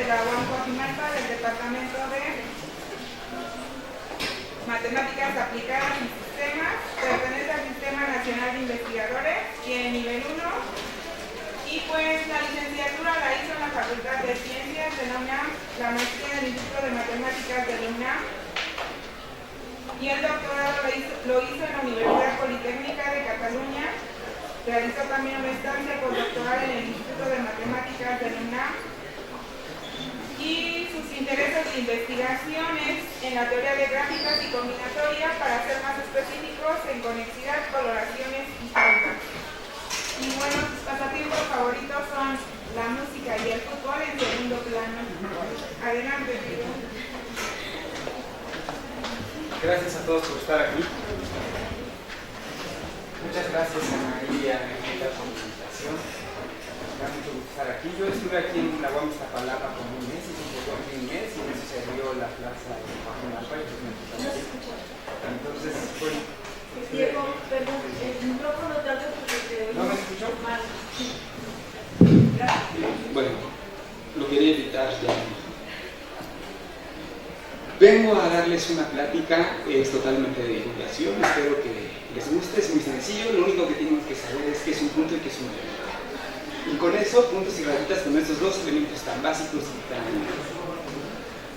de la UAM Coajimalpa del Departamento de Matemáticas Aplicadas y Sistemas. Pertenece al Sistema Nacional de Investigadores, tiene nivel 1. Y pues la licenciatura la hizo en la Facultad de Ciencias de la UNAM, la maestría en el Instituto de Matemáticas de la UNAM y el doctorado lo hizo en la Universidad Politécnica de Cataluña. Realizó también una estancia postdoctoral en el Instituto de Matemáticas de la UNAM y sus intereses de investigación es en la teoría de gráficas y combinatoria, para ser más específicos, en conexidad, coloraciones y pautas. Y bueno, sus pasatiempos favoritos son la música y el fútbol en segundo plano. Adelante, Diego. Gracias a todos por estar aquí. Muchas gracias a María y a Anita por la invitación. Me da mucho gusto estar aquí. Yo estuve aquí en la UAM Iztapalapa por un mes, y se llegó aquí un mes, y en eso se abrió la plaza de Coajimalpa y pues me puse aquí. Entonces, bueno. Diego, perdón, el micrófono tal vez porque te oigo. ¿No me escuchó? Mal. Bueno, lo quería invitar ya. Vengo a darles una plática, es totalmente de divulgación, espero que les guste, es muy sencillo, lo único que tienen que saber es qué es un punto y qué es un elemento. Y con eso, puntos y rayitas, con estos dos elementos tan básicos y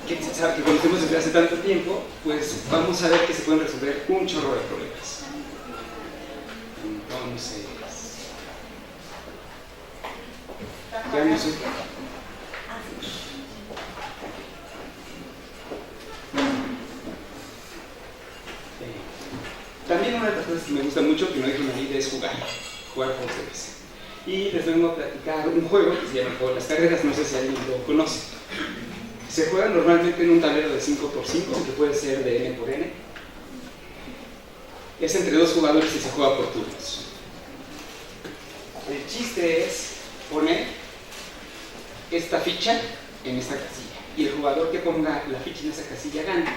que conocemos desde hace tanto tiempo, pues vamos a ver que se pueden resolver un chorro de problemas. Entonces, ya no sé. También una de las cosas que me gusta mucho, que no dijo nadie, es jugar juegos de mesa. Y les vengo a platicar un juego que se llama el juego de las carreras, no sé si alguien lo conoce. Se juega normalmente en un tablero de 5x5, que puede ser de N por N. Es entre dos jugadores y se juega por turnos. El chiste es poner esta ficha en esta casilla, y el jugador que ponga la ficha en esa casilla gana.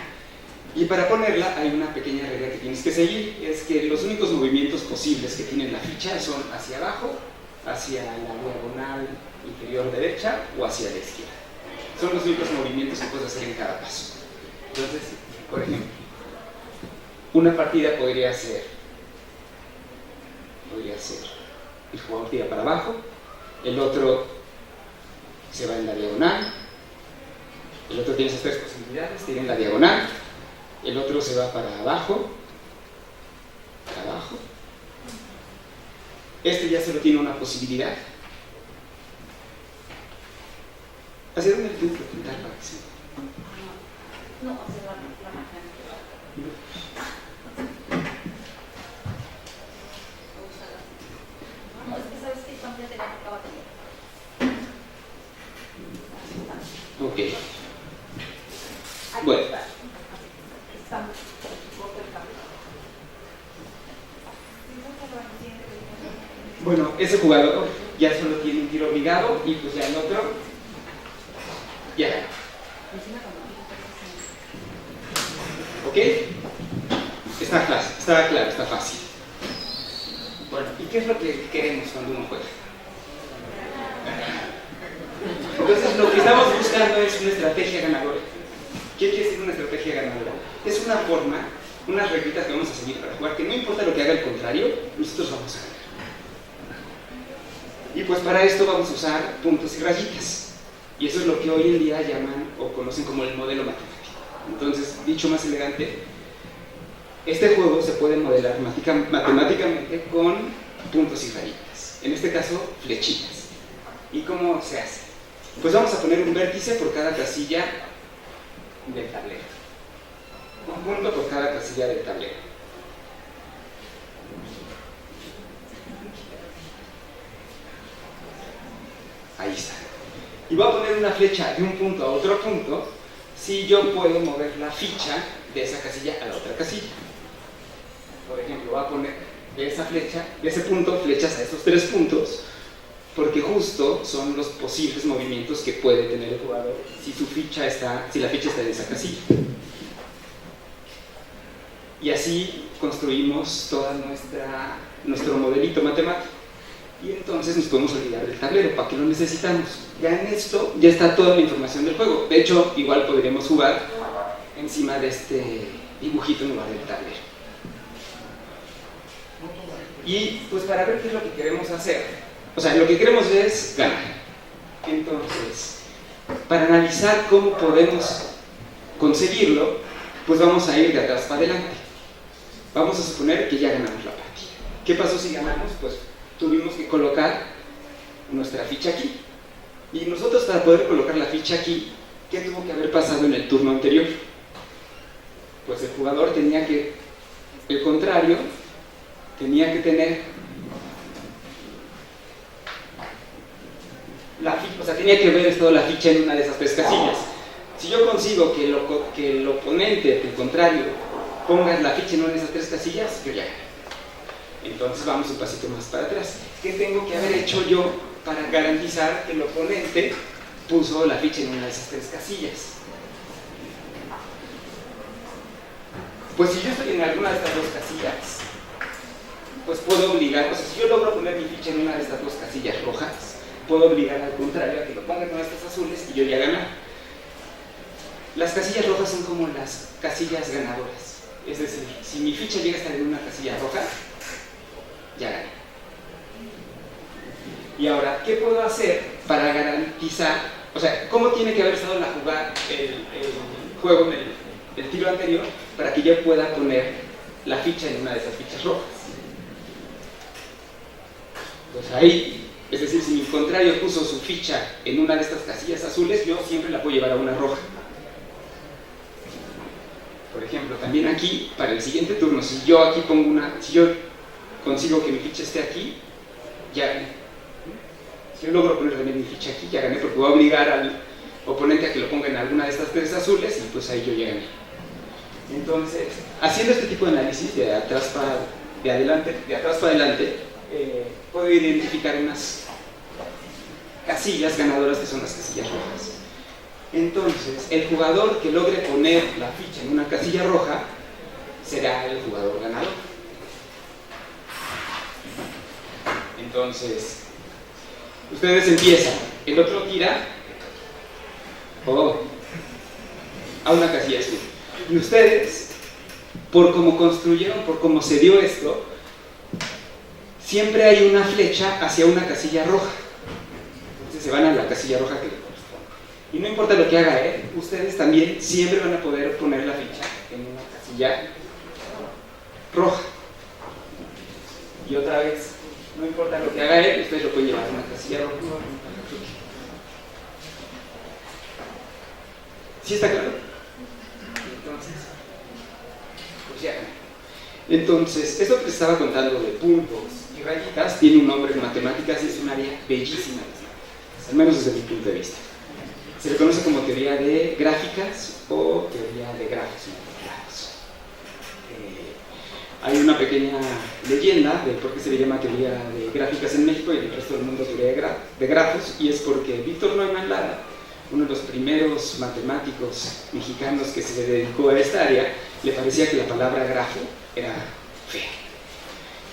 Y para ponerla hay una pequeña regla que tienes que seguir, es que los únicos movimientos posibles que tiene la ficha son hacia abajo, hacia la diagonal inferior derecha o hacia la izquierda. Son los únicos movimientos que puedes hacer en cada paso. Entonces, por ejemplo, una partida podría ser el jugador tira para abajo, el otro se va en la diagonal, el otro tiene esas tres posibilidades, tira en la diagonal, el otro se va para abajo, este ya solo tiene una posibilidad. ¿Hacia dónde le tengo que apuntar para que se vea? No, hacia la máquina. No, es que sabes que también te la acaba de Ok. Bueno. Bueno, ese jugador ya solo tiene un tiro obligado y pues ya el otro ya ganó. ¿Ok? Está claro, está fácil. Bueno, ¿y qué es lo que queremos cuando uno juega? Entonces lo que estamos buscando es una estrategia ganadora. ¿Qué quiere decir una estrategia ganadora? Es una forma, unas reglitas que vamos a seguir para jugar, que no importa lo que haga el contrario, nosotros vamos a ganar. Y pues para esto vamos a usar puntos y rayitas. Y eso es lo que hoy en día llaman o conocen como el modelo matemático. Entonces, dicho más elegante, este juego se puede modelar matemáticamente con puntos y rayitas. En este caso, flechitas. ¿Y cómo se hace? Pues vamos a poner un vértice por cada casilla del tablero. Un punto por cada casilla del tablero. Ahí está. Y voy a poner una flecha de un punto a otro punto si yo puedo mover la ficha de esa casilla a la otra casilla. Por ejemplo, voy a poner de esa flecha, de ese punto, flechas a esos tres puntos, porque justo son los posibles movimientos que puede tener el jugador si la ficha está en esa casilla. Y así construimos toda nuestro modelito matemático. y entonces nos podemos olvidar del tablero. ¿Para qué lo necesitamos? Ya en esto ya está toda la información del juego. De hecho, igual podríamos jugar encima de este dibujito en lugar del tablero. Y pues para ver qué es lo que queremos hacer, o sea, lo que queremos es ganar. Entonces, para analizar cómo podemos conseguirlo, pues vamos a ir de atrás para adelante. Vamos a suponer que ya ganamos la partida. ¿Qué pasó si ganamos? Pues tuvimos que colocar nuestra ficha aquí. Y nosotros, para poder colocar la ficha aquí, ¿qué tuvo que haber pasado en el turno anterior? Pues el jugador tenía que, el contrario, tenía que tener la ficha, o sea, tenía que haber estado la ficha en una de esas tres casillas. Si yo consigo que el oponente, el contrario, ponga la ficha en una de esas tres casillas, yo ya gané. Entonces vamos un pasito más para atrás. ¿Qué tengo que haber hecho yo para garantizar que el oponente puso la ficha en una de esas tres casillas? Pues si yo estoy en alguna de estas dos casillas, pues puedo obligar, o sea, si yo logro poner mi ficha en una de estas dos casillas rojas, puedo obligar al contrario a que lo ponga en una de estas azules y yo ya gané. Las casillas rojas son como las casillas ganadoras. Es decir, si mi ficha llega a estar en una casilla roja, ya gané. Y ahora, ¿qué puedo hacer para garantizar, o sea, cómo tiene que haber estado el juego en el tiro anterior para que yo pueda poner la ficha en una de esas fichas rojas? Pues ahí, es decir, si mi contrario puso su ficha en una de estas casillas azules, yo siempre la puedo llevar a una roja. Por ejemplo, también aquí, para el siguiente turno, si yo aquí pongo si yo consigo que mi ficha esté aquí, ya gané. Si yo logro poner también mi ficha aquí, ya gané, porque voy a obligar al oponente a que lo ponga en alguna de estas tres azules y pues ahí yo ya gané. Entonces, haciendo este tipo de análisis de atrás para adelante, puedo identificar unas casillas ganadoras que son las casillas rojas. Entonces, el jugador que logre poner la ficha en una casilla roja será el jugador ganador. Entonces, ustedes empiezan, el otro tira a una casilla azul. Y ustedes, por cómo construyeron, por cómo se dio esto, siempre hay una flecha hacia una casilla roja. Entonces se van a la casilla roja que le corresponde. Y no importa lo que haga él, ustedes también siempre van a poder poner la ficha en una casilla roja. Y otra vez, no importa lo que haga él, ustedes lo pueden llevar a una casilla roja. ¿Sí está claro? Entonces, pues ya. Entonces, esto que les estaba contando de puntos y rayitas tiene un nombre en matemáticas y es un área bellísima de las matemáticas, al menos desde mi punto de vista. Se le conoce como teoría de gráficas o teoría de grafos multiplicados. Hay una pequeña leyenda de por qué se le llama teoría de gráficas en México y en el resto del mundo teoría de grafos, y es porque Víctor Neumann Lara, uno de los primeros matemáticos mexicanos que se dedicó a esta área, le parecía que la palabra grafo era fea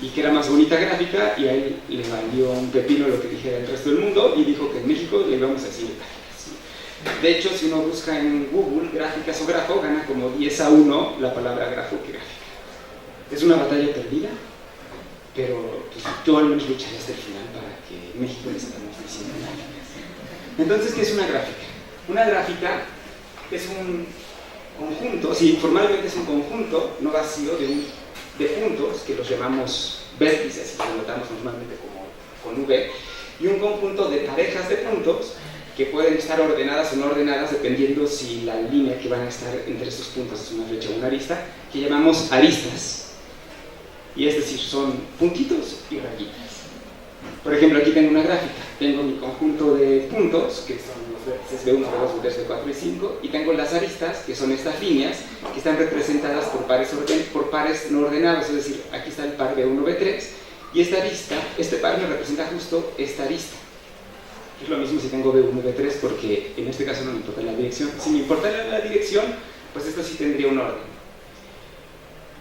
y que era más bonita gráfica, y a él le valió un pepino lo que dijera el resto del mundo y dijo que en México le íbamos a decir gráficas. De hecho, si uno busca en Google gráficas o grafo, gana como 10-1 la palabra grafo que gráfica. Es una batalla perdida, pero pues, yo al menos lucharé hasta el final para que en México les estamos diciendo gráficas. Entonces, ¿qué es una gráfica? Una gráfica es un conjunto, sí, formalmente es un conjunto no vacío de puntos, que los llamamos vértices, y los notamos normalmente como con V, y un conjunto de parejas de puntos que pueden estar ordenadas o no ordenadas dependiendo si la línea que van a estar entre estos puntos es una flecha o una arista, que llamamos aristas. Y es decir, son puntitos y rayitas. Por ejemplo, aquí tengo una gráfica, tengo mi conjunto de puntos, que son los vértices B1, B2, B3, B4 y 5, y tengo las aristas, que son estas líneas, que están representadas por pares no ordenados, es decir, aquí está el par B1, B3, y esta arista, este par me representa justo esta arista. Es lo mismo si tengo B1, B3, porque en este caso no me importa la dirección. Si me importara la dirección, pues esto sí tendría un orden.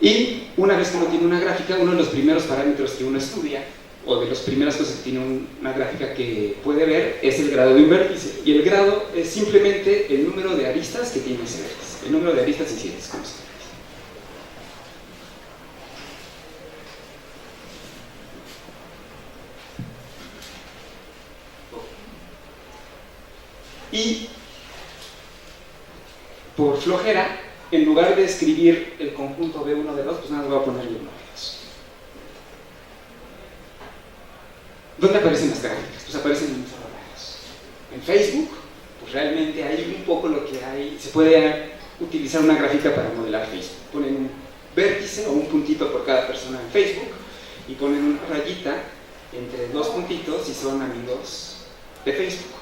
Y una vez que uno tiene una gráfica, uno de los primeros parámetros que uno estudia, o de las primeras cosas que tiene una gráfica que puede ver, es el grado de un vértice. Y el grado es simplemente el número de aristas que tiene ese vértice. El número de aristas incidentes, como se dice. Y por flojera, en lugar de escribir el conjunto B1, B2, pues nada, voy a ponerle 1, B2. ¿Dónde aparecen las gráficas? Pues aparecen en muchos lados. En Facebook, pues realmente hay un poco lo que hay, se puede utilizar una gráfica para modelar Facebook. Ponen un vértice o un puntito por cada persona en Facebook y ponen una rayita entre dos puntitos si son amigos de Facebook.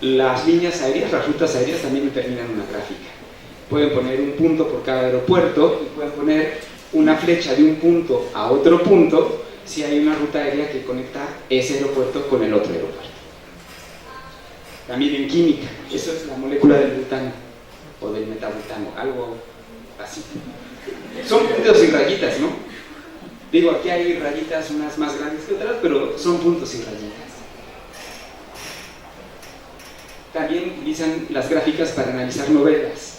Las líneas aéreas, las rutas aéreas también determinan una gráfica. Pueden poner un punto por cada aeropuerto y pueden poner una flecha de un punto a otro punto si hay una ruta aérea que conecta ese aeropuerto con el otro aeropuerto. También en química, eso es la molécula del butano o del metabutano, algo así. Son puntos y rayitas, ¿no? Digo, aquí hay rayitas unas más grandes que otras, pero son puntos y rayitas. También utilizan las gráficas para analizar novelas.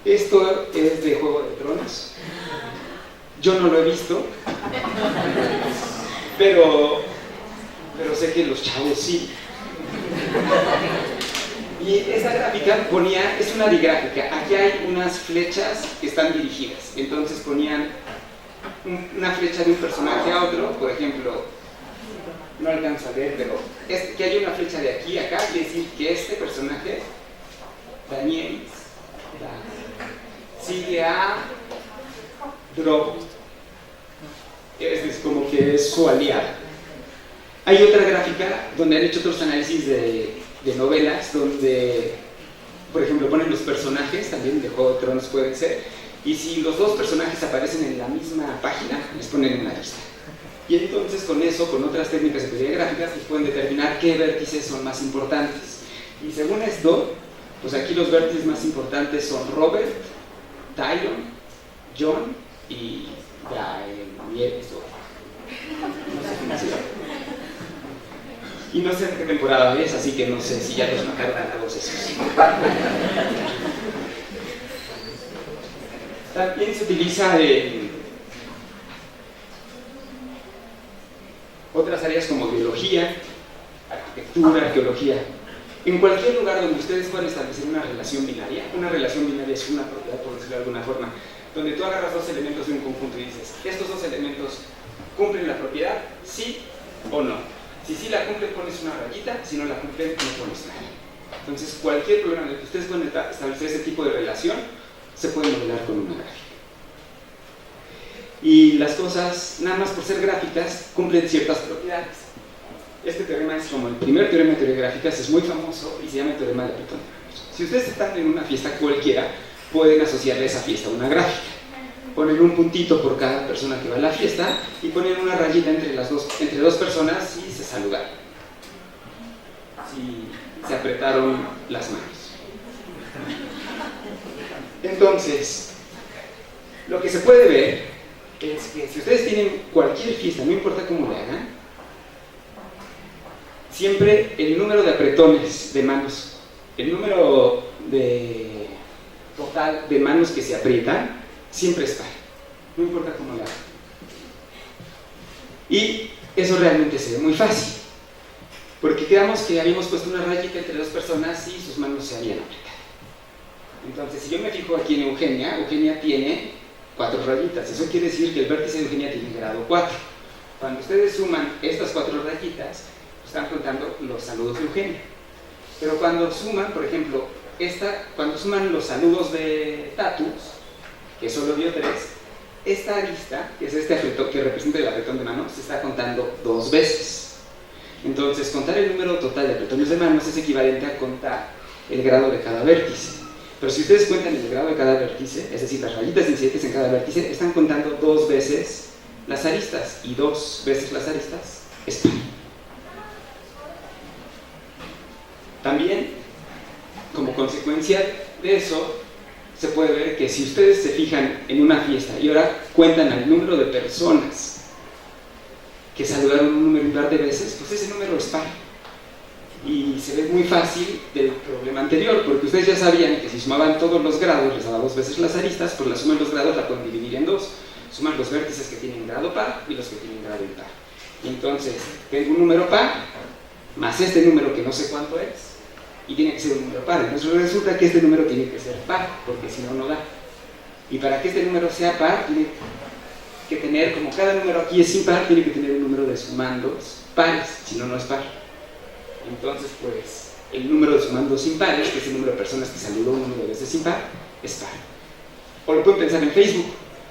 Esto es de Juego de Tronos. Yo no lo he visto, pero sé que los chavos sí. Y esta gráfica ponía, es una digráfica. Aquí hay unas flechas que están dirigidas. Entonces ponían una flecha de un personaje a otro, por ejemplo. No alcanzo a leer, pero que hay una flecha de aquí a acá, quiere decir que este personaje, Daniel, sigue a Drogo. Es como que es su aliado. Hay otra gráfica donde han hecho otros análisis de novelas, donde, por ejemplo, ponen los personajes, también de Juego de Tronos pueden ser, y si los dos personajes aparecen en la misma página, les ponen una lista. Y entonces con eso, con otras técnicas de teoría gráficas, pues pueden determinar qué vértices son más importantes. Y según esto, pues aquí los vértices más importantes son Robert, Tyrion, Jon y Daenerys. Y no sé en qué temporada es, así que no sé si ya los mataron a todos esos. También se utiliza otras áreas como biología, arquitectura, arqueología. En cualquier lugar donde ustedes puedan establecer una relación binaria es una propiedad, por decirlo de alguna forma, donde tú agarras dos elementos de un conjunto y dices, estos dos elementos cumplen la propiedad, sí o no. Si sí la cumplen, pones una rayita, si no la cumplen, no pones nada. Entonces, cualquier programa en el que ustedes puedan establecer ese tipo de relación, se puede modelar con una gráfica. Y las cosas, nada más por ser gráficas, cumplen ciertas propiedades. Este teorema es como el primer teorema de teoría gráfica, es muy famoso y se llama el teorema de Platón. Si ustedes están en una fiesta cualquiera, pueden asociarle a esa fiesta una gráfica. Ponen un puntito por cada persona que va a la fiesta y ponen una rayita entre dos personas y se saludan. Si se apretaron las manos. Entonces, lo que se puede ver es que si ustedes tienen cualquier fiesta, no importa cómo le hagan, siempre el número de apretones de manos, el número total de manos que se aprietan, siempre es par, no importa cómo le hagan. Y eso realmente se ve muy fácil, porque quedamos que habíamos puesto una rayita entre dos personas y sus manos se habían apretado. Entonces, si yo me fijo aquí en Eugenia tiene 4 rayitas. Eso quiere decir que el vértice de Eugenia tiene grado 4. Cuando ustedes suman estas 4 rayitas, están contando los saludos de Eugenia. Pero cuando suman, por ejemplo, cuando suman los saludos de Tatus, que solo dio 3, esta arista, que es este apretón que representa el apretón de manos, se está contando 2 veces. Entonces, contar el número total de apretones de manos es equivalente a contar el grado de cada vértice. Pero si ustedes cuentan el grado de cada vértice, es decir, las rayitas incidentes en cada vértice, están contando 2 veces las aristas, y 2 veces las aristas es par. También, como consecuencia de eso, se puede ver que si ustedes se fijan en una fiesta y ahora cuentan el número de personas que saludaron un número impar de veces, pues ese número es par. Y se ve muy fácil del problema anterior, porque ustedes ya sabían que si sumaban todos los grados, les daba 2 veces las aristas, pues la suma de los grados la pueden dividir en 2. Suman los vértices que tienen grado par y los que tienen grado impar. Y entonces, tengo un número par, más este número que no sé cuánto es, y tiene que ser un número par. Entonces resulta que este número tiene que ser par, porque si no, no da. Y para que este número sea par, tiene que tener, como cada número aquí es impar, tiene que tener un número de sumandos pares, si no, no es par. Entonces, pues, el número de sumandos impares, que es el número de personas que saludó un número de veces impar, es par. O lo pueden pensar en Facebook.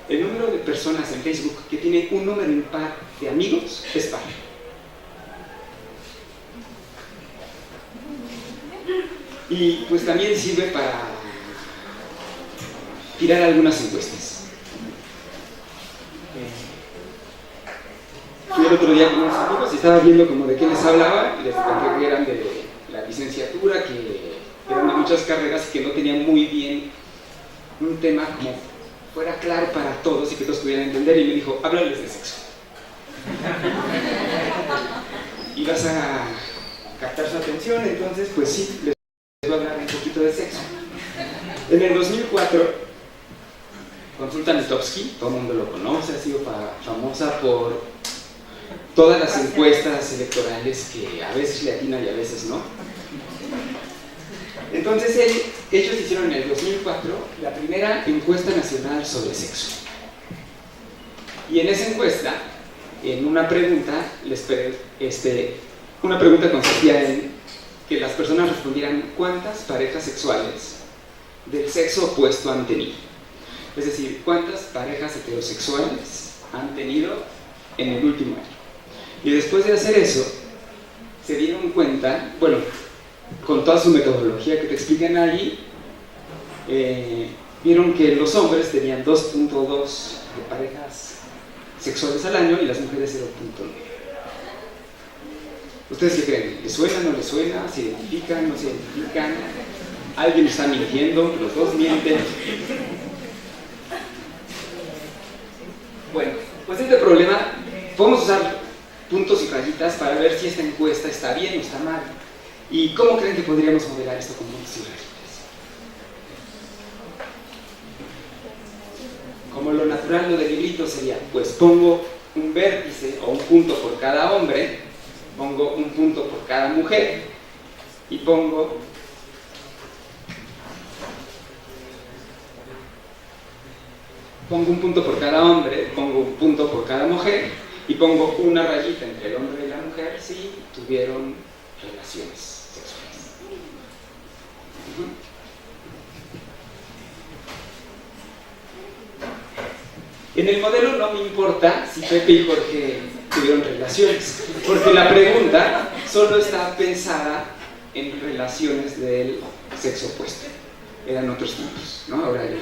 El número de personas en Facebook que tiene un número impar de amigos es par. Y pues también sirve para tirar algunas encuestas. Fui el otro día con unos amigos y estaba viendo como de qué les hablaba, y les conté que eran de la licenciatura, que eran de muchas carreras y que no tenían muy bien un tema como fuera claro para todos y que todos pudieran entender, y me dijo, háblales de sexo. Y vas a captar su atención, entonces pues sí, les voy a hablar un poquito de sexo. En el 2004, Consulta Mitofsky, todo el mundo lo conoce, ha sido famosa por todas las encuestas electorales que a veces le atinan y a veces no. Entonces ellos hicieron en el 2004 la primera encuesta nacional sobre sexo. Y en esa encuesta, en una pregunta, una pregunta consistía en que las personas respondieran cuántas parejas sexuales del sexo opuesto han tenido. Es decir, cuántas parejas heterosexuales han tenido en el último año. Y después de hacer eso, se dieron cuenta, bueno, con toda su metodología que te explican ahí, vieron que los hombres tenían 2.2 de parejas sexuales al año y las mujeres 0.9. ¿Ustedes qué creen? ¿Les suena, no les suena? ¿Se identifican, no se identifican? ¿Alguien está mintiendo? ¿Los dos mienten? Bueno, pues este problema, podemos usar puntos y rayitas para ver si esta encuesta está bien o está mal. ¿Y cómo creen que podríamos modelar esto con puntos y rayitas? Como lo natural, lo del librito sería, pues pongo un vértice o un punto por cada hombre, pongo un punto por cada mujer y pongo un punto por cada hombre, pongo un punto por cada mujer y pongo una rayita entre el hombre y la mujer si tuvieron relaciones sexuales. En el modelo no me importa si Pepe y Jorge tuvieron relaciones, porque la pregunta solo está pensada en relaciones del sexo opuesto. Eran otros tipos, ¿no? Ahora ya.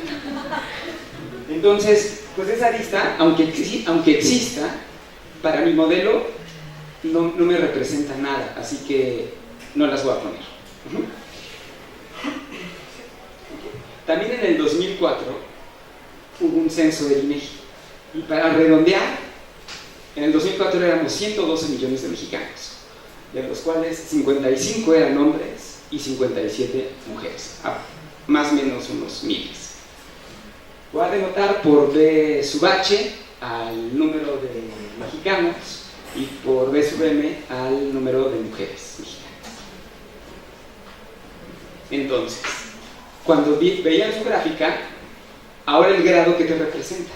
Entonces, pues esa lista, aunque exista, para mi modelo no me representa nada, así que no las voy a poner. También en el 2004 hubo un censo del INEGI, y para redondear, en el 2004 éramos 112 millones de mexicanos, de los cuales 55 eran hombres y 57 mujeres, más o menos unos miles. Voy a denotar por B sub H al número de mexicanos y por B sub M al número de mujeres mexicanas. Entonces, cuando veían su gráfica, ahora el grado que te representa,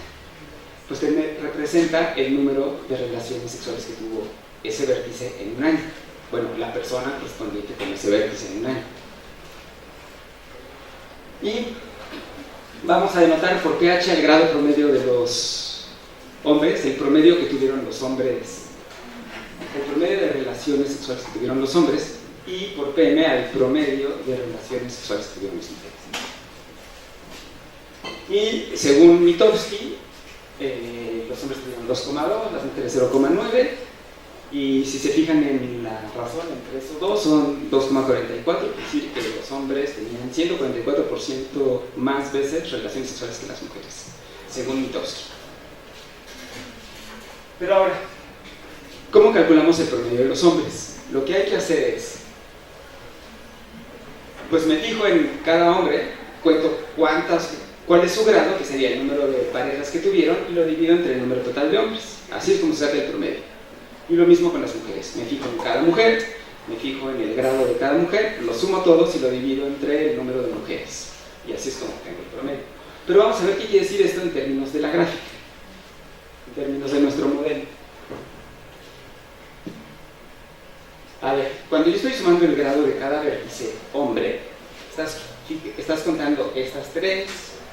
pues te representa el número de relaciones sexuales que tuvo ese vértice en un año. Bueno, la persona correspondiente con ese vértice en un año. Y vamos a denotar por pH el grado promedio de los hombres, el promedio que tuvieron los hombres, el promedio de relaciones sexuales que tuvieron los hombres, y por PM al promedio de relaciones sexuales que tuvieron las mujeres. Y según Mitofsky, los hombres tuvieron 2,2, las mujeres 0,9, Y si se fijan en la razón entre esos dos, son 2,44, es decir, que los hombres tenían 144% más veces relaciones sexuales que las mujeres, según Mitofsky. Pero ahora, ¿cómo calculamos el promedio de los hombres? Lo que hay que hacer es, pues me fijo en cada hombre, cuento cuál es su grado, que sería el número de parejas que tuvieron, y lo divido entre el número total de hombres. Así es como se saca el promedio. Y lo mismo con las mujeres. Me fijo en cada mujer, me fijo en el grado de cada mujer, lo sumo todos y lo divido entre el número de mujeres. Y así es como tengo el promedio. Pero vamos a ver qué quiere decir esto en términos de la gráfica, en términos de nuestro modelo. A ver, cuando yo estoy sumando el grado de cada vértice hombre, estás contando estas tres,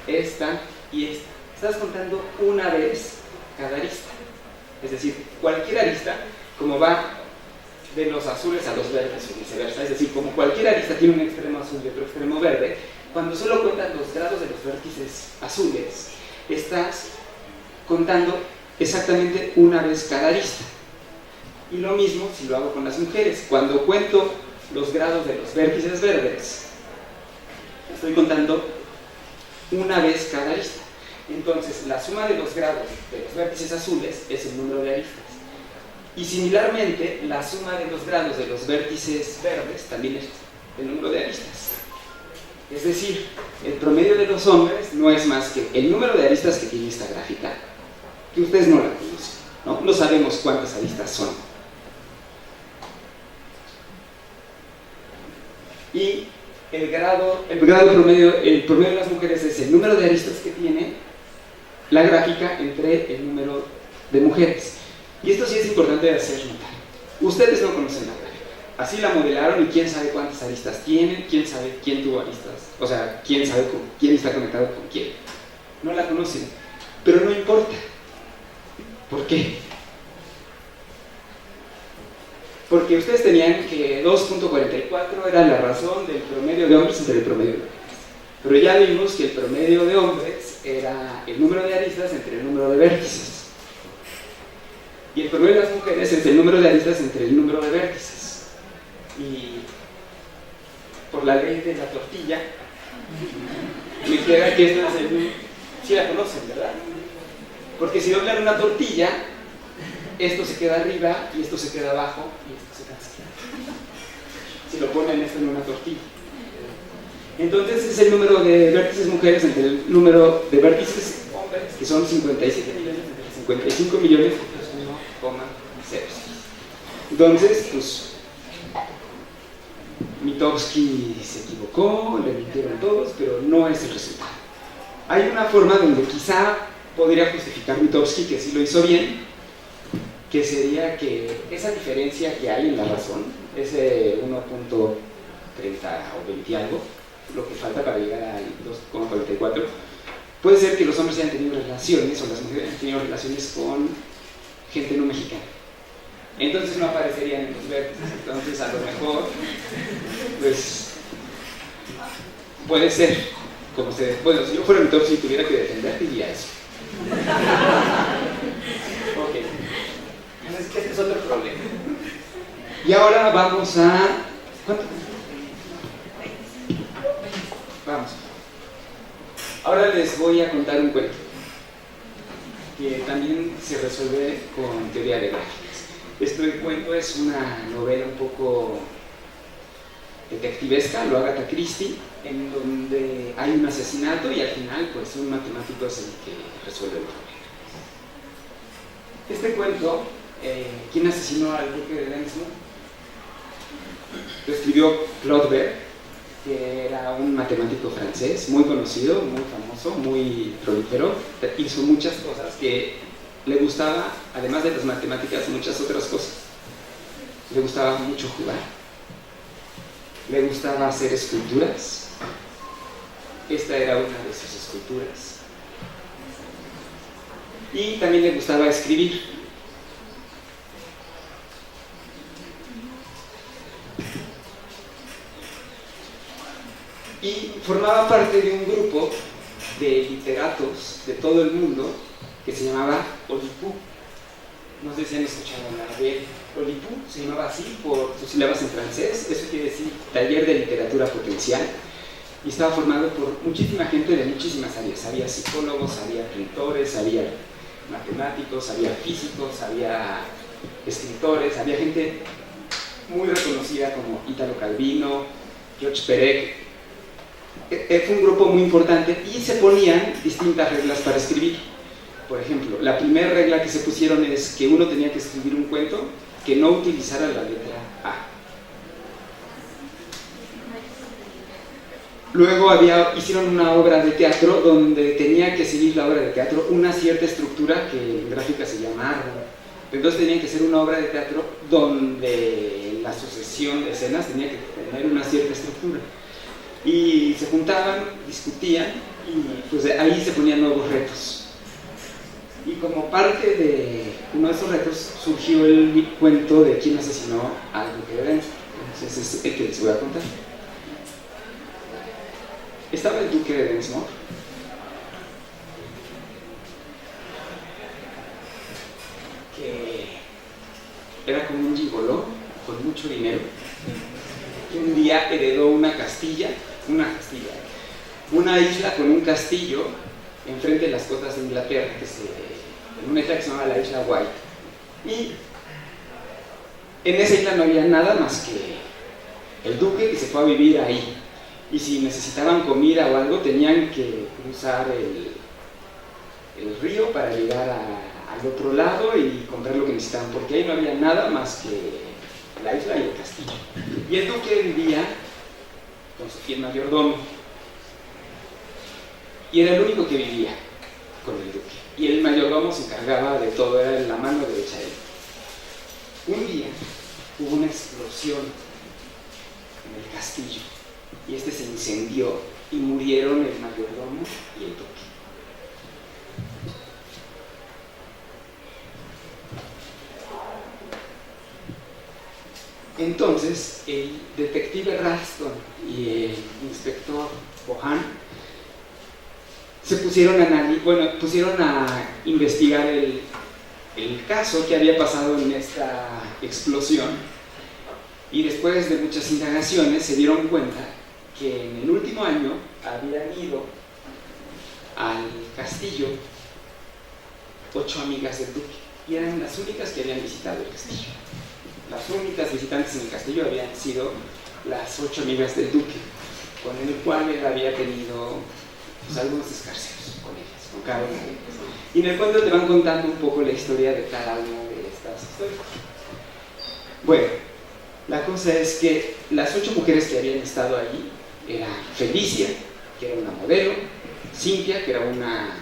esta y esta. Estás contando una vez cada arista. Es decir, cualquier arista, como va de los azules a los verdes o viceversa, es decir, como cualquier arista tiene un extremo azul y otro extremo verde, cuando solo cuentas los grados de los vértices azules, estás contando exactamente una vez cada arista. Y lo mismo si lo hago con las mujeres. Cuando cuento los grados de los vértices verdes, estoy contando una vez cada arista. Entonces, la suma de los grados de los vértices azules es el número de aristas. Y similarmente, la suma de los grados de los vértices verdes también es el número de aristas. Es decir, el promedio de los hombres no es más que el número de aristas que tiene esta gráfica, que ustedes no la conocen, ¿no? No sabemos cuántas aristas son. Y el promedio de las mujeres es el número de aristas que tiene la gráfica entre el número de mujeres. Y esto sí es importante de hacer notar. Ustedes no conocen la gráfica. Así la modelaron y quién sabe cuántas aristas tienen, quién sabe quién tuvo aristas, o sea, quién sabe quién está conectado con quién. No la conocen, pero no importa. ¿Por qué? Porque ustedes tenían que 2.44 era la razón del promedio de hombres entre el promedio de mujeres. Pero ya vimos que el promedio de hombres era el número de aristas entre el número de vértices. Y el promedio de las mujeres es el número de aristas entre el número de vértices. Y por la ley de la tortilla, me queda que esta es el... Sí la conocen, ¿verdad? Porque si doblan una tortilla, esto se queda arriba y esto se queda abajo y esto se queda así. Si lo ponen esto en una tortilla. Entonces es el número de vértices mujeres entre el número de vértices hombres, que son 57 millones entre 55 millones y 1,06. Entonces, pues, Mitofsky se equivocó, le mintieron todos, pero no es el resultado. Hay una forma donde quizá podría justificar Mitofsky que sí lo hizo bien, que sería que esa diferencia que hay en la razón, ese 1.30 o 20 y algo, lo que falta para llegar al 2,44, puede ser que los hombres hayan tenido relaciones o las mujeres hayan tenido relaciones con gente no mexicana. Entonces no aparecerían en los vértices. Entonces a lo mejor, pues, puede ser, como ustedes. Bueno, si yo fuera Mitofsky y tuviera que defender, diría eso. Ok. Entonces, este es otro problema. Y ahora vamos a... ¿Cuánto? Vamos. Ahora les voy a contar un cuento que también se resuelve con teoría de gráficas. Este cuento es una novela un poco detectivesca, lo Agatha Christie, en donde hay un asesinato y al final pues un matemático es el que resuelve el problema. Este cuento, ¿quién asesinó al duque de Lensmore? Lo escribió Claude Bert, que era un matemático francés muy conocido, muy famoso, muy prolífero. Hizo muchas cosas que le gustaba, además de las matemáticas, muchas otras cosas. Le gustaba mucho jugar, le gustaba hacer esculturas. Esta era una de sus esculturas. Y también le gustaba escribir. Y formaba parte de un grupo de literatos de todo el mundo que se llamaba Olipú. No sé si han escuchado hablar de Olipu, se llamaba así por sus sílabas en francés, eso quiere decir Taller de Literatura Potencial, y estaba formado por muchísima gente de muchísimas áreas. Había psicólogos, había escritores, había matemáticos, había físicos, había escritores, había gente muy reconocida como Italo Calvino, George Perec. Fue un grupo muy importante y se ponían distintas reglas para escribir. Por ejemplo, la primera regla que se pusieron es que uno tenía que escribir un cuento que no utilizara la letra A. Luego hicieron una obra de teatro donde tenía que seguir la obra de teatro una cierta estructura que en gráfica se llama árbol. Entonces tenían que ser una obra de teatro donde la sucesión de escenas tenía que tener una cierta estructura. Y se juntaban, discutían y pues ahí se ponían nuevos retos. Y como parte de uno de esos retos surgió el cuento de quién asesinó al duque de Densmore. Entonces es el que les voy a contar. Estaba el duque de Densmore, que era como un gigoló con mucho dinero, que un día heredó una isla con un castillo enfrente de las costas de Inglaterra, en una isla que se llama la isla White. Y en esa isla no había nada más que el duque, que se fue a vivir ahí. Y si necesitaban comida o algo, tenían que cruzar el río para llegar al otro lado y comprar lo que necesitaban, porque ahí no había nada más que la isla y el castillo. Y el duque vivía con su fiel mayordomo. Y era el único que vivía con el duque. Y el mayordomo se encargaba de todo, era la mano derecha de él. Un día hubo una explosión en el castillo. Y este se incendió y murieron el mayordomo y el duque. Entonces, el detective Ralston y el inspector Bohan se pusieron a investigar el caso que había pasado en esta explosión, y después de muchas indagaciones se dieron cuenta que en el último año habían ido al castillo 8 amigas del duque, y eran las únicas que habían visitado el castillo. Las únicas visitantes en el castillo habían sido las 8 amigas del duque, con el cual él había tenido pues, algunos escarceos con ellas, con cada una de ellas. Y en el cuento te van contando un poco la historia de cada una de estas historias. Bueno, la cosa es que las 8 mujeres que habían estado allí eran Felicia, que era una modelo; Cynthia, que era una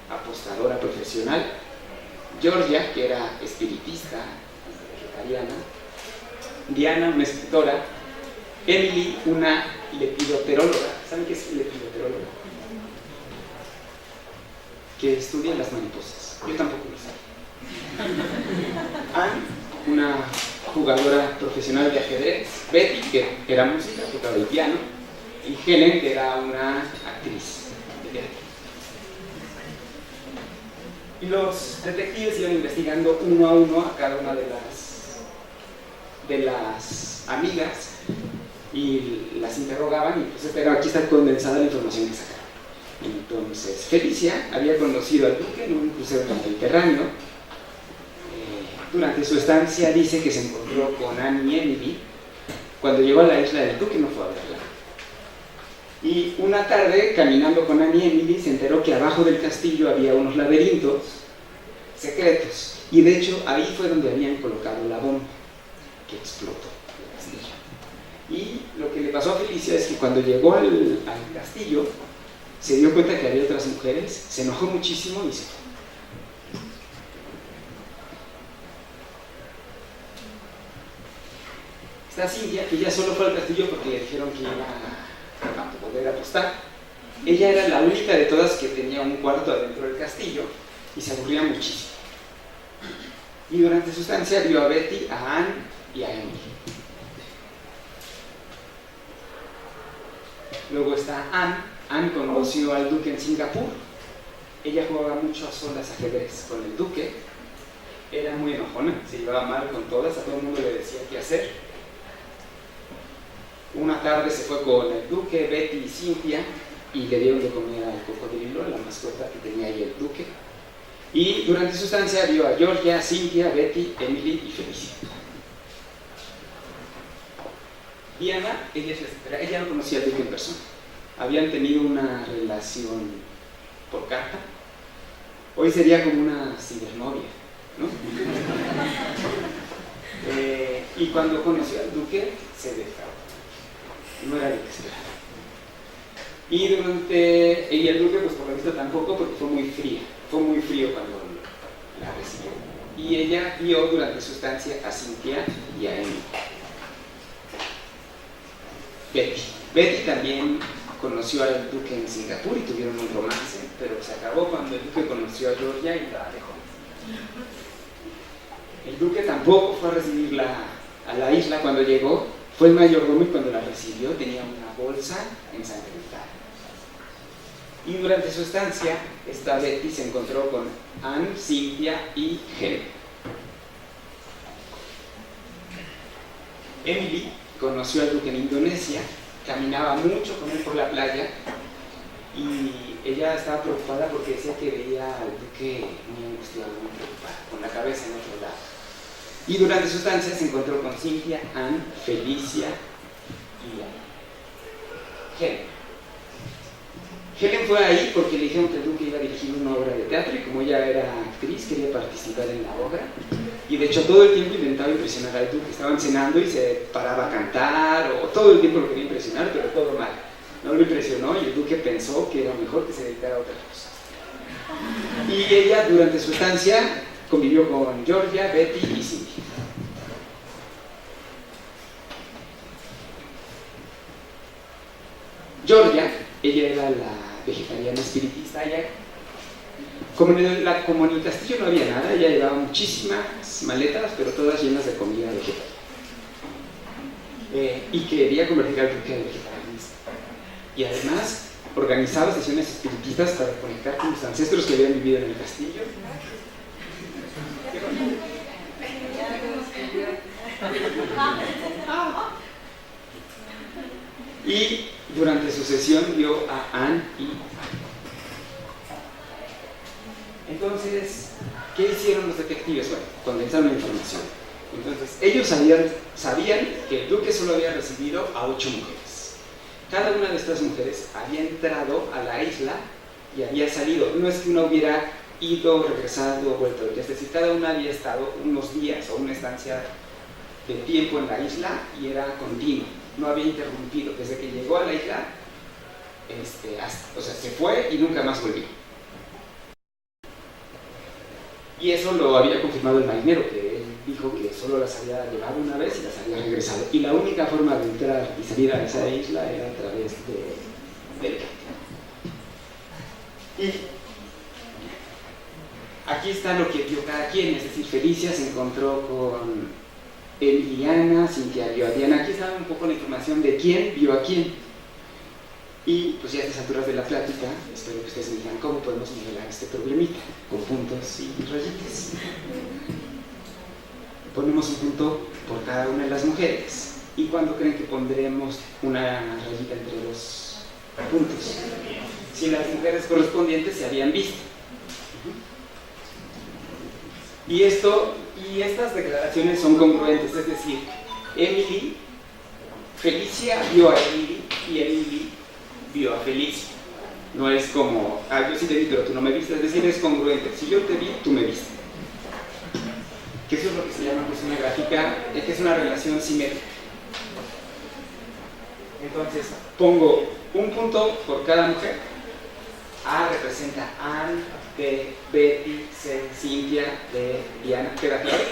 apostadora profesional; Georgia, que era espiritista, vegetariana; Diana, una escritora; Emily, una lepidoteróloga. ¿Saben qué es lepidoteróloga? Que estudia las mariposas. Yo tampoco lo sé. Anne, una jugadora profesional de ajedrez; Betty, que era música, tocaba el piano; y Helen, que era una actriz de teatro. Y los detectives iban investigando uno a uno a cada una de las amigas y las interrogaban, y pues, pero aquí está condensada la información que sacaron. Entonces, Felicia había conocido al duque en un crucero en el Mediterráneo. Durante su estancia dice que se encontró con Anne y Emily. Cuando llegó a la isla del duque no fue a verla. Y una tarde, caminando con Anne y Emily, se enteró que abajo del castillo había unos laberintos secretos. Y de hecho, ahí fue donde habían colocado la bomba que explotó el castillo. Y lo que le pasó a Felicia es que cuando llegó al castillo, se dio cuenta que había otras mujeres, se enojó muchísimo y se fue. Está Cynthia, que ella solo fue al castillo porque le dijeron que iba a poder apostar. Ella era la única de todas que tenía un cuarto adentro del castillo y se aburría muchísimo. Y durante su estancia vio a Betty, a Anne y a Emily. Luego está Anne. Anne conoció al duque en Singapur. Ella jugaba mucho a solas ajedrez con el duque. era muy enojona, se llevaba mal con todas, a todo el mundo le decía qué hacer. Una tarde se fue con el duque, Betty y Cynthia, y le dieron de comer al cocodrilo, la mascota que tenía ahí el duque. Y durante su estancia vio a Georgia, Cynthia, Betty, Emily y Felicia. Diana, ella no conocía al duque en persona. Habían tenido una relación por carta. Hoy sería como una cibernovia, ¿no? Y cuando conoció al duque, se defraudó. No era lo que esperaba. Y el duque, pues por lo visto tampoco, porque fue muy fría. Fue muy frío cuando la recibió. Y ella vio durante su estancia a Cynthia y a Emily. Betty también conoció al duque en Singapur y tuvieron un romance, pero se acabó cuando el duque conoció a Georgia y la dejó. El duque tampoco fue a recibirla a la isla cuando llegó, fue el mayordomo y cuando la recibió tenía una bolsa ensangrentada. Y durante su estancia, esta Betty se encontró con Anne, Cynthia y Helen. Emily conoció al duque en Indonesia, caminaba mucho con él por la playa y ella estaba preocupada porque decía que veía al duque muy angustiado, muy preocupado, con la cabeza en otro lado. Y durante su estancia se encontró con Cynthia, Anne, Felicia y Helen. Helen fue ahí porque le dijeron que el duque iba a dirigir una obra de teatro y como ella era actriz quería participar en la obra y de hecho todo el tiempo intentaba impresionar al duque. Estaban cenando y se paraba a cantar o todo el tiempo lo quería impresionar, pero todo mal. No lo impresionó y el duque pensó que era mejor que se dedicara a otra cosa. Y ella durante su estancia convivió con Georgia, Betty y Cynthia. Georgia, ella era la vegetariana espiritista. Como en el castillo no había nada, ella llevaba muchísimas maletas, pero todas llenas de comida vegetariana. Y quería convertir al duque al vegetarianismo. Y además organizaba sesiones espiritistas para conectar con los ancestros que habían vivido en el castillo. Y durante su sesión vio a Anne y entonces, ¿qué hicieron los detectives? Bueno, condensaron la información. Entonces, ellos sabían que el duque solo había recibido a 8 mujeres. Cada una de estas mujeres había entrado a la isla y había salido. No es que una hubiera ido, regresado, vuelto. Es decir, cada una había estado unos días o una estancia de tiempo en la isla y era continuo. No había interrumpido. Desde que llegó a la isla, se fue y nunca más volvió. Y eso lo había confirmado el marinero, que él dijo que solo las había llevado una vez y las había regresado. Y la única forma de entrar y salir a esa isla era a través del canto. Y aquí está lo que vio cada quien, es decir, Felicia se encontró con Emiliana, Cynthia vio a Diana. Aquí está un poco la información de quién vio a quién. Y pues ya a estas alturas de la plática, espero que ustedes me digan cómo podemos nivelar este problemita, con puntos y rayitas. Ponemos un punto por cada una de las mujeres. ¿Y cuándo creen que pondremos una rayita entre los puntos? Si las mujeres correspondientes se habían visto. Y estas declaraciones son congruentes, es decir, Felicia vio a Emily y Emily vio a Felicia. No es como, yo sí te vi pero tú no me viste, es decir, es congruente. Si yo te vi, tú me viste. Que eso es lo que se llama pues, una gráfica, que es una relación simétrica. Entonces, pongo un punto por cada mujer. A representa Anne, B, Betty, C, Cynthia, D, Diana, queda claro.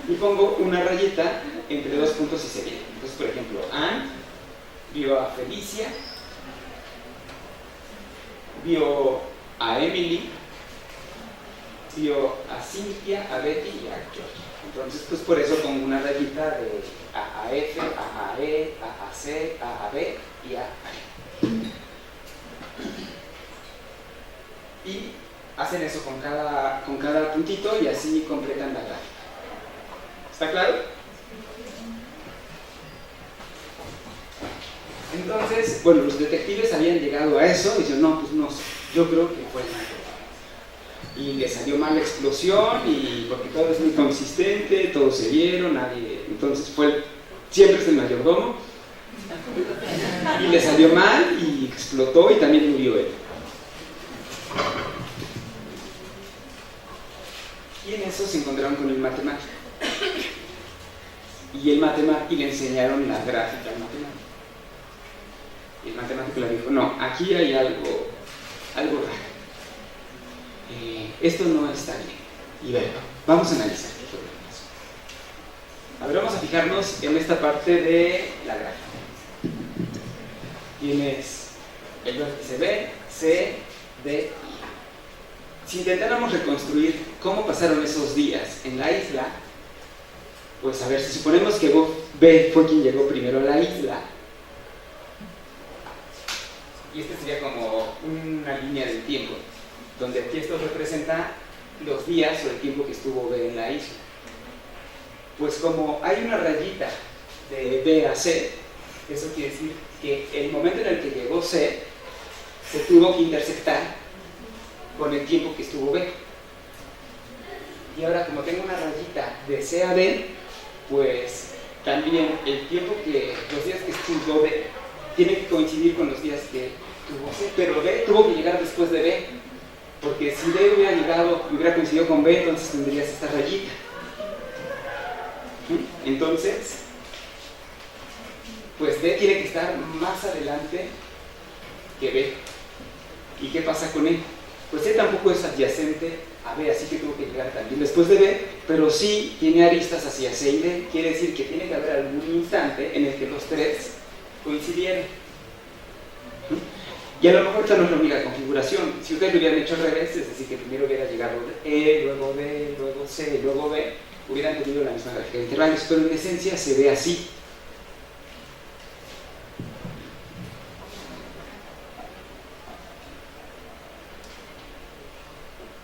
Y pongo una rayita entre 2 puntos y se viene. Entonces, por ejemplo, Anne vio a Felicia, vio a Emily, vio a Cynthia, a Betty y a Georgia. Entonces, pues por eso pongo una rayita de A a F, A a E, A a C, A a B y A a E. Y hacen eso con cada puntito y así completan la gráfica. ¿Está claro? Entonces, bueno, los detectives habían llegado a eso y dijeron, no, pues no, yo creo que fue mal. Y le salió mal la explosión y porque todo es muy consistente, todos se vieron, nadie, entonces siempre es el mayordomo y le salió mal y explotó y también murió él. Y en eso se encontraron con el matemático. Y le enseñaron la gráfica al matemático. Y el matemático le dijo, no, aquí hay algo raro. Esto no está bien. Y bueno, vamos a analizar qué fue lo que pasó. A ver, vamos a fijarnos en esta parte de la gráfica. Tienes el vértice B, C, D, I. Si intentáramos reconstruir cómo pasaron esos días en la isla, pues a ver, si suponemos que B fue quien llegó primero a la isla, y este sería como una línea del tiempo, donde aquí esto representa los días o el tiempo que estuvo B en la isla. Pues como hay una rayita de B a C, eso quiere decir que el momento en el que llegó C se tuvo que intersectar con el tiempo que estuvo B. Y ahora, como tengo una rayita de C a D, pues también el tiempo los días que estuvo B tiene que coincidir con los días que tuvo C, pero B tuvo que llegar después de B, porque si D hubiera coincidido con B, entonces tendrías esta rayita. Entonces, pues D tiene que estar más adelante que B. ¿Y qué pasa con E? Pues E tampoco es adyacente a B, así que tuvo que llegar también después de B, pero sí tiene aristas hacia C y D. Quiere decir que tiene que haber algún instante en el que los tres coincidieron. Y a lo mejor esta no es la única configuración. Si ustedes lo hubieran hecho al revés, es decir, que primero hubiera llegado E, luego D, luego C, luego B, hubieran tenido la misma gráfica de intervalos, pero en esencia se ve así.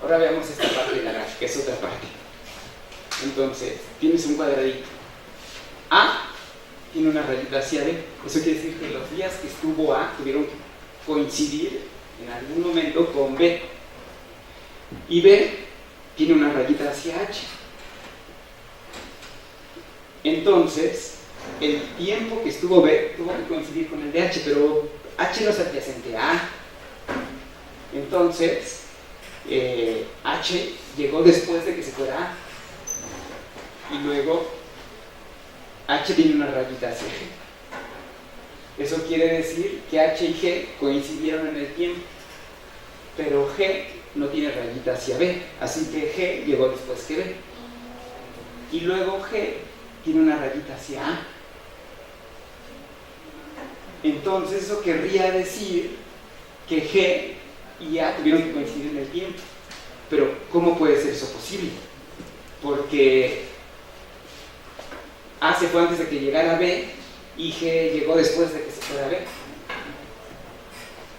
Ahora veamos esta parte de la gráfica, es otra parte. Entonces, tienes un cuadradito. A tiene una rayita hacia B. Eso quiere decir que los días que estuvo A tuvieron que coincidir en algún momento con B. Y B tiene una rayita hacia H. Entonces, el tiempo que estuvo B tuvo que coincidir con el de H, pero H no es adyacente a A. Entonces, H llegó después de que se fuera A. Y luego H tiene una rayita hacia G. Eso quiere decir que H y G coincidieron en el tiempo, pero G no tiene rayita hacia B, así que G llegó después que B. Y luego G tiene una rayita hacia A. Entonces eso querría decir que G y A tuvieron que coincidir en el tiempo. Pero ¿cómo puede ser eso posible? Porque A se fue antes de que llegara B y G llegó después de que se fuera B.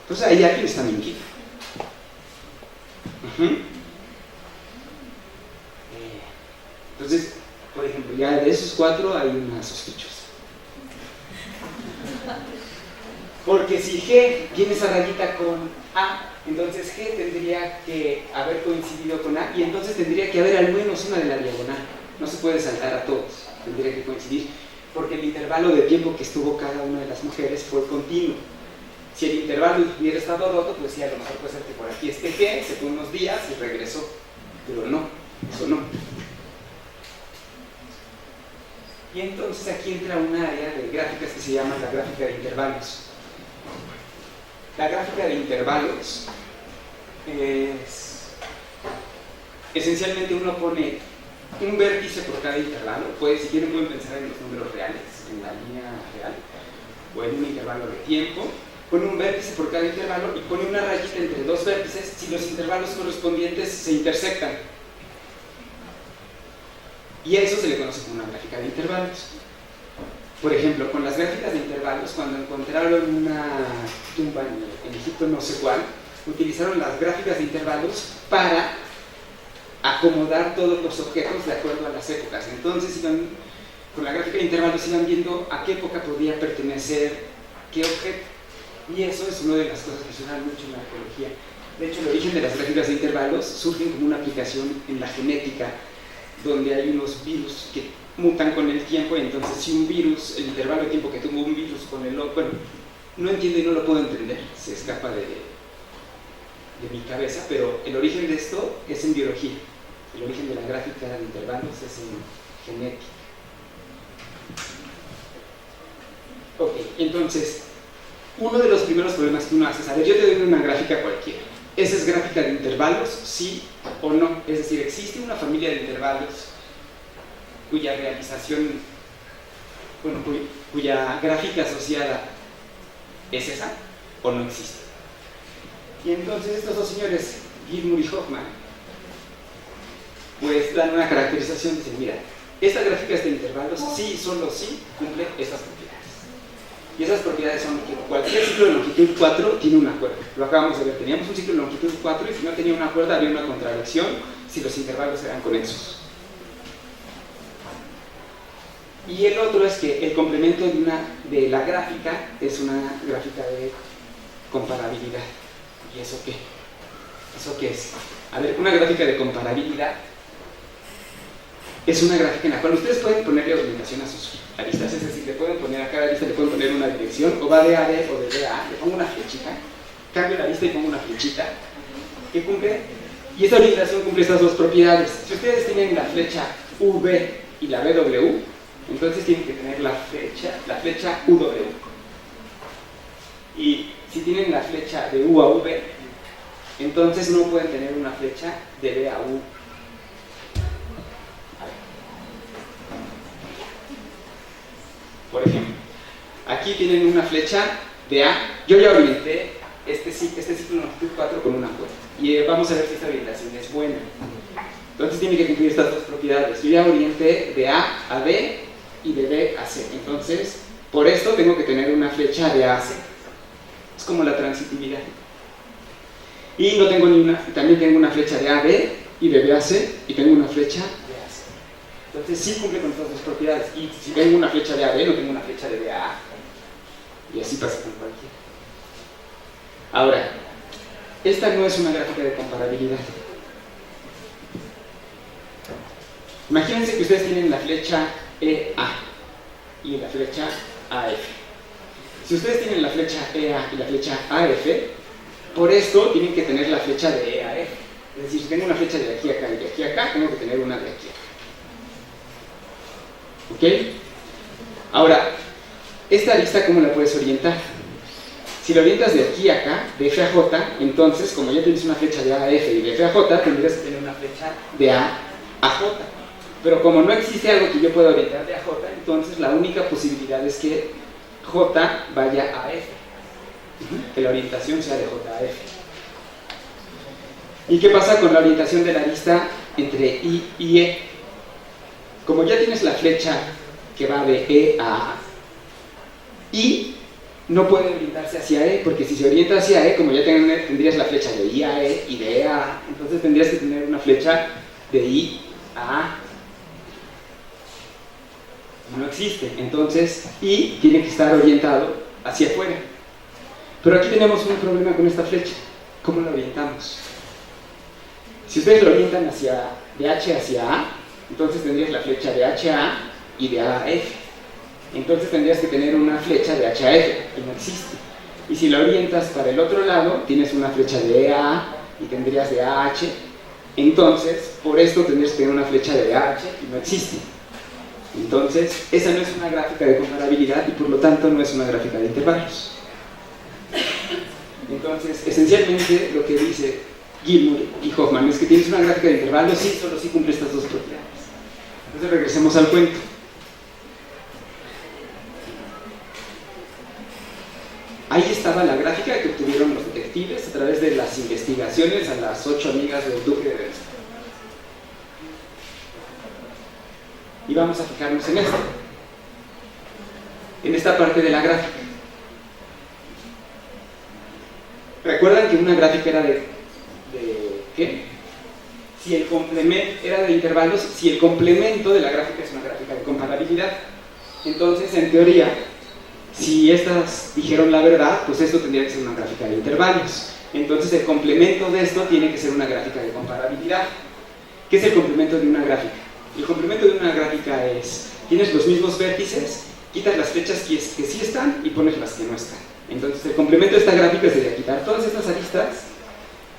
Entonces ahí alguien está mintiendo. Entonces, por ejemplo, ya de esos cuatro hay una sospechosa. Porque si G tiene esa rayita con A, entonces G tendría que haber coincidido con A y entonces tendría que haber al menos una de la diagonal. No se puede saltar a todos, tendría que coincidir, porque el intervalo de tiempo que estuvo cada una de las mujeres fue continuo. Si el intervalo hubiera estado roto, pues sí, a lo mejor puede ser que por aquí esté G, se fue unos días y regresó, pero no, eso no. Y entonces aquí entra un área de gráficas que se llama la gráfica de intervalos. La gráfica de intervalos es esencialmente uno pone un vértice por cada intervalo. Si quieren pueden pensar en los números reales, en la línea real, o en un intervalo de tiempo. Pone un vértice por cada intervalo y pone una rayita entre dos vértices si los intervalos correspondientes se intersectan. Y a eso se le conoce como una gráfica de intervalos. Por ejemplo, con las gráficas de intervalos, cuando encontraron una tumba en Egipto no sé cuál, utilizaron las gráficas de intervalos para acomodar todos los objetos de acuerdo a las épocas. Entonces con la gráfica de intervalos iban viendo a qué época podía pertenecer qué objeto. Y eso es una de las cosas que suenan mucho en la arqueología. De hecho, el origen de las gráficas de intervalos surgen como una aplicación en la genética, donde hay unos virus que mutan con el tiempo, y entonces si un virus, el intervalo de tiempo que tuvo un virus con el otro, bueno, no entiendo y no lo puedo entender, se escapa de mi cabeza, pero el origen de esto es en biología. El origen de la gráfica de intervalos es en genética. Ok, entonces, uno de los primeros problemas que uno hace es, a ver, yo te doy una gráfica cualquiera. ¿Esa es gráfica de intervalos? ¿Sí o no? Es decir, ¿existe una familia de intervalos cuya realización, bueno, cuya gráfica asociada es esa o no existe? Y entonces estos dos señores, Gilmour y Hoffman, pues dan una caracterización, dicen, mira, esta gráfica es de intervalos, sí, solo sí, cumple estas propiedades. Y esas propiedades son que cualquier ciclo de longitud 4 tiene una cuerda. Lo acabamos de ver, teníamos un ciclo de longitud 4 y si no tenía una cuerda había una contradicción si los intervalos eran conexos. Y el otro es que el complemento de la gráfica es una gráfica de comparabilidad. ¿Y eso qué? ¿Eso qué es? A ver, una gráfica de comparabilidad es una gráfica en la cual ustedes pueden ponerle orientación a sus aristas, es decir, le pueden poner a cada arista, le pueden poner una dirección, o va de A a B o de B a A, le pongo una flechita, cambio la arista y pongo una flechita, que cumple, y esta orientación cumple estas dos propiedades. Si ustedes tienen la flecha V y la BW, entonces tienen que tener la flecha UW. Y si tienen la flecha de U a V, entonces no pueden tener una flecha de B a U. Por ejemplo, aquí tienen una flecha de A. Yo ya orienté este ciclo de longitud 4 con una cuerda. Y vamos a ver si esta orientación es buena. Entonces tiene que cumplir estas dos propiedades. Yo ya orienté de A a B y de B a C. Entonces, por esto tengo que tener una flecha de A a C. Es como la transitividad. Y no tengo también tengo una flecha de A a B y de B a C, y tengo una flecha de A a C. Entonces sí cumple con todas las propiedades. Y si tengo una flecha de A a B, no tengo una flecha de B a A. Y así pasa con cualquiera. Ahora, esta no es una gráfica de comparabilidad. Imagínense que ustedes tienen la flecha EA y la flecha AF. Si ustedes tienen la flecha EA y la flecha AF, por esto tienen que tener la flecha de EAF. Es decir, si tengo una flecha de aquí a acá y de aquí a acá, tengo que tener una de aquí a acá. ¿Ok? Ahora, esta arista, ¿cómo la puedes orientar? Si la orientas de aquí a acá, de F a J, entonces, como ya tienes una flecha de A a F y de F a J, tendrías que tener una flecha de A a J. Pero como no existe algo que yo pueda orientar de A a J, entonces la única posibilidad es que J vaya a F. Que la orientación sea de J a F. ¿Y qué pasa con la orientación de la arista entre I y E? Como ya tienes la flecha que va de E a A, I no puede orientarse hacia E, porque si se orienta hacia E, como ya tendrías la flecha de I a E y de E a A, entonces tendrías que tener una flecha de I a A. No existe, entonces I tiene que estar orientado hacia afuera. Pero aquí tenemos un problema con esta flecha. ¿Cómo la orientamos? Si ustedes lo orientan de H hacia A, entonces tendrías la flecha de H a A y de A a F. Entonces tendrías que tener una flecha de H a F, que no existe. Y si la orientas para el otro lado, tienes una flecha de E a A y tendrías de A a H. Entonces, por esto tendrías que tener una flecha de A a H y no existe. Entonces, esa no es una gráfica de comparabilidad y por lo tanto no es una gráfica de intervalos. Entonces, esencialmente lo que dice Gilmour y Hoffman es que tienes una gráfica de intervalos, sí, solo sí cumple estas dos propiedades. Entonces regresemos al cuento. Ahí estaba la gráfica que obtuvieron los detectives a través de las investigaciones a las 8 amigas del duque de Dresden. Y vamos a fijarnos en esto, en esta parte de la gráfica. ¿Recuerdan que una gráfica era de qué? Si el complemento era de intervalos, si el complemento de la gráfica es una gráfica de comparabilidad. Entonces, en teoría, si estas dijeron la verdad, pues esto tendría que ser una gráfica de intervalos. Entonces, el complemento de esto tiene que ser una gráfica de comparabilidad. ¿Qué es el complemento de una gráfica? El complemento de una gráfica es, tienes los mismos vértices, quitas las flechas que sí están y pones las que no están. Entonces, el complemento de esta gráfica sería quitar todas estas aristas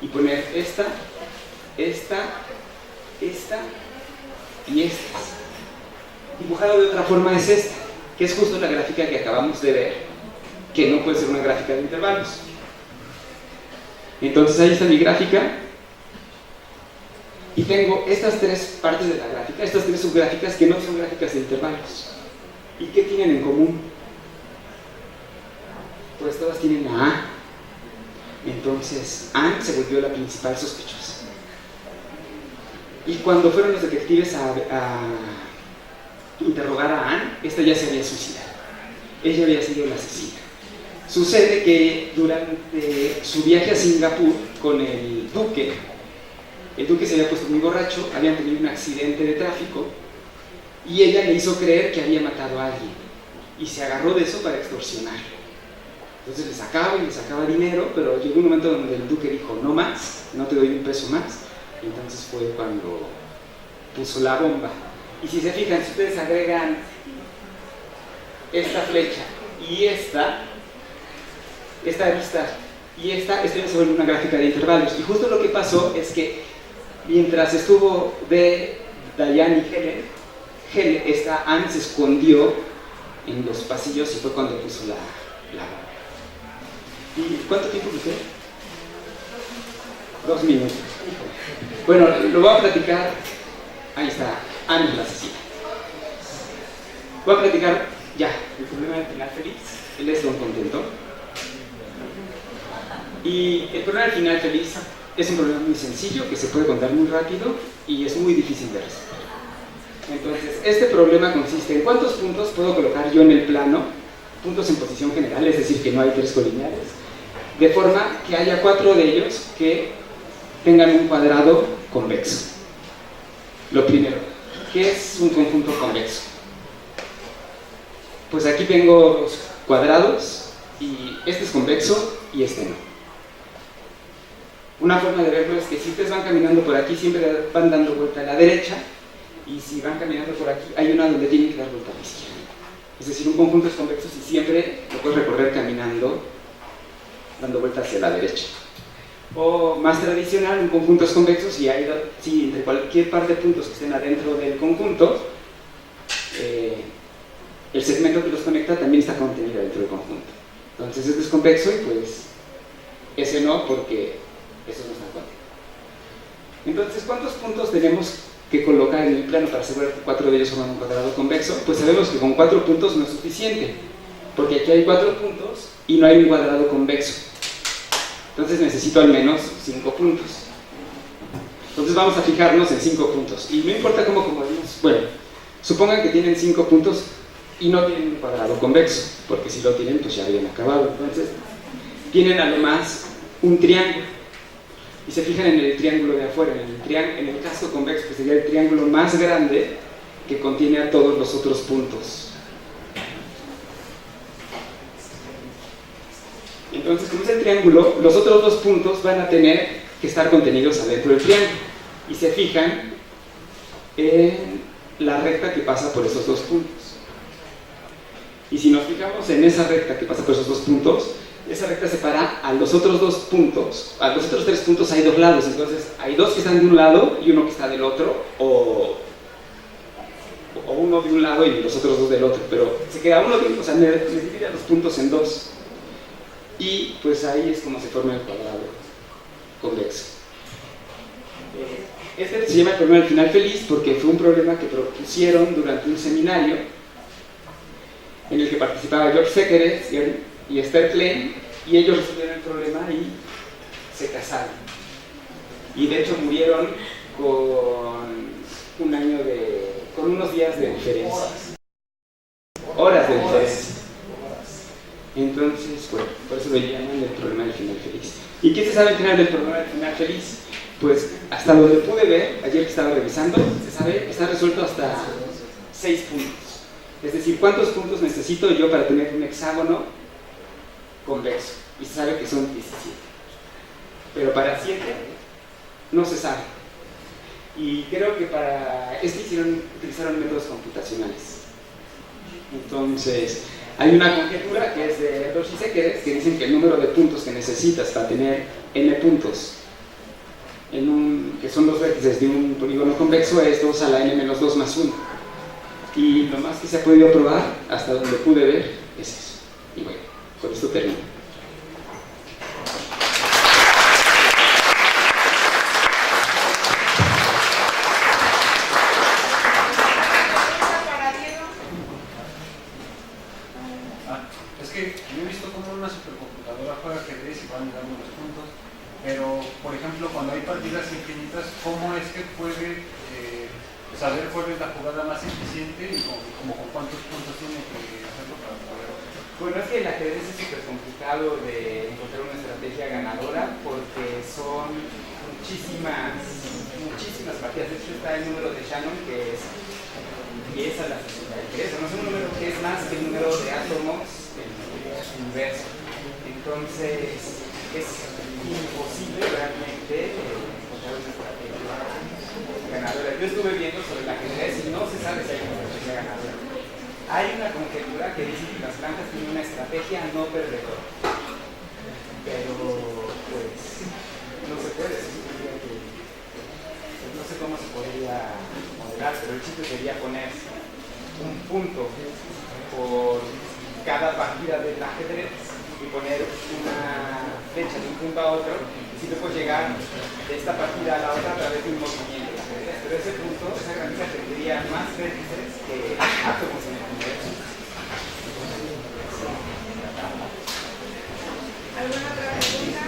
y poner esta y estas. Dibujado de otra forma es esta, que es justo la gráfica que acabamos de ver, que no puede ser una gráfica de intervalos. Entonces ahí está mi gráfica y tengo estas tres partes de la gráfica, estas tres subgráficas que no son gráficas de intervalos. ¿Y qué tienen en común? Pues todas tienen la A. Entonces Anne se volvió la principal sospechosa. Y cuando fueron los detectives a interrogar a Anne, esta ya se había suicidado. Ella había sido la asesina. Sucede que durante su viaje a Singapur con el duque se había puesto muy borracho, habían tenido un accidente de tráfico y ella le hizo creer que había matado a alguien y se agarró de eso para extorsionarlo. Entonces le sacaba dinero, pero llegó un momento donde el duque dijo, no más, no te doy un peso más. Y entonces fue cuando puso la bomba. Y si se fijan, si ustedes agregan esta flecha y esta arista y esta se vuelve una gráfica de intervalos. Y justo lo que pasó es que mientras estuvo de Diane y Helen, esta Anne se escondió en los pasillos y fue cuando puso la bomba. ¿Y cuánto tiempo me queda? 2 minutos. Bueno, lo voy a platicar. Ahí está, Anne la asesina. Voy a platicar ya el problema del final feliz. Él es don contento. Y el problema del final feliz es un problema muy sencillo que se puede contar muy rápido y es muy difícil de resolver. Entonces, este problema consiste en cuántos puntos puedo colocar yo en el plano, puntos en posición general, es decir, que no hay 3 colineales, de forma que haya 4 de ellos que tengan un cuadrado convexo. Lo primero, ¿qué es un conjunto convexo? Pues aquí tengo los cuadrados y este es convexo y este no. Una forma de verlo es que si ustedes van caminando por aquí siempre van dando vuelta a la derecha y si van caminando por aquí hay una donde tienen que dar vuelta a la izquierda. Es decir, un conjunto es convexo si siempre lo puedes recorrer caminando dando vuelta hacia la derecha. O más tradicional, un conjunto es convexo si entre cualquier par de puntos que estén adentro del conjunto, el segmento que los conecta también está contenido dentro del conjunto. Entonces este es convexo y pues ese no, porque esos no están contenidos. Entonces, ¿cuántos puntos tenemos que colocar en el plano para asegurar que 4 de ellos forman un cuadrado convexo? Pues sabemos que con 4 puntos no es suficiente, porque aquí hay 4 puntos y no hay un cuadrado convexo. Entonces necesito al menos 5 puntos. Entonces vamos a fijarnos en 5 puntos. Y no importa cómo acomodemos. Bueno, supongan que tienen 5 puntos y no tienen un cuadrado convexo, porque si lo tienen, pues ya habían acabado. Entonces, tienen a lo más un triángulo. Y se fijan en el triángulo de afuera, en el casco convexo, que sería el triángulo más grande que contiene a todos los otros puntos. Entonces, como es el triángulo, los otros 2 puntos van a tener que estar contenidos adentro del triángulo. Y se fijan en la recta que pasa por esos 2 puntos. Y si nos fijamos en esa recta que pasa por esos 2 puntos, esa recta separa a los otros 2 puntos. A los otros 3 puntos hay 2 lados. Entonces, hay 2 que están de un lado y uno que está del otro, o uno de un lado y los otros 2 del otro. Pero se queda uno de uno, o sea, me divide a los puntos en 2. Y pues ahí es como se forma el cuadrado convexo. Este se llama el problema del final feliz porque fue un problema que propusieron durante un seminario en el que participaba George Sekeres y Esther Klein, y ellos resolvieron el problema y se casaron. Y de hecho murieron con unos días de diferencia. Horas de diferencia. Entonces, bueno, por eso lo llaman el problema del final feliz. ¿Y qué se sabe al final del problema del final feliz? Pues hasta donde pude ver, ayer que estaba revisando, se sabe, está resuelto hasta 6 puntos. Es decir, ¿cuántos puntos necesito yo para tener un hexágono convexo? Y se sabe que son 17. Pero para 7 no se sabe. Y creo que para esto utilizaron métodos computacionales. Entonces, hay una conjetura que es de Roche y Sekeres que dicen que el número de puntos que necesitas para tener n puntos que son los vértices de un polígono convexo es 2 a la n menos 2 más 1. Y lo más que se ha podido probar, hasta donde pude ver, es eso. Y bueno, con esto termino. Yo he visto cómo una supercomputadora juega ajedrez y van dando los puntos, pero por ejemplo cuando hay partidas infinitas, ¿cómo es que puede saber cuál es la jugada más eficiente y como con cuántos puntos tiene que hacerlo para poder? Bueno, es que el ajedrez es súper complicado de encontrar una estrategia ganadora porque son muchísimas partidas. De hecho está el número de Shannon que es 10 a la 63, no es un número que es más que el número de átomos inverso. Entonces es imposible realmente encontrar una estrategia ganadora. Yo estuve viendo sobre el ajedrez y no se sabe si hay una estrategia ganadora. Hay una conjetura que dice que las blancas tienen una estrategia no perdedora, pero pues no se puede. No sé cómo se podría modelar, pero el chiste sería poner un punto por cada partida del ajedrez y poner una flecha de un punto a otro, y si te puedes llegar de esta partida a la otra a través de un movimiento del ajedrez. Pero ese punto, esa gráfica tendría más vértices que átomos en el universo. ¿Alguna otra pregunta?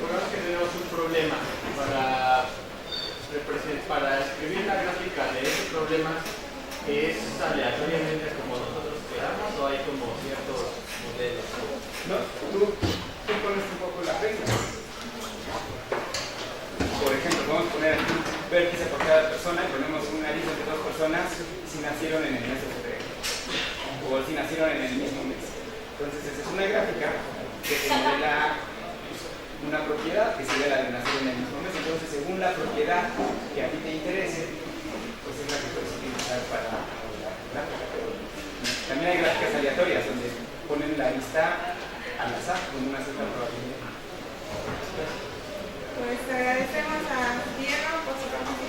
Supongamos que tenemos un problema para escribir la gráfica de ese problema, ¿es aleatoriamente como nosotros queramos o hay como ciertos modelos? No, tú pones un poco las reglas. Por ejemplo, vamos a poner aquí un vértice por cada persona y ponemos una lista de 2 personas si nacieron en el mes de febrero o si nacieron en el mismo mes. Entonces, esa es una gráfica que se modela una propiedad que sería la de nacer en el mismo mes. Entonces, según la propiedad que a ti te interese, pues es la que puedes utilizar para modelar la gráfica. También hay gráficas aleatorias donde ponen la lista al azar con una cierta probabilidad. Pues agradecemos a Diego por su participación.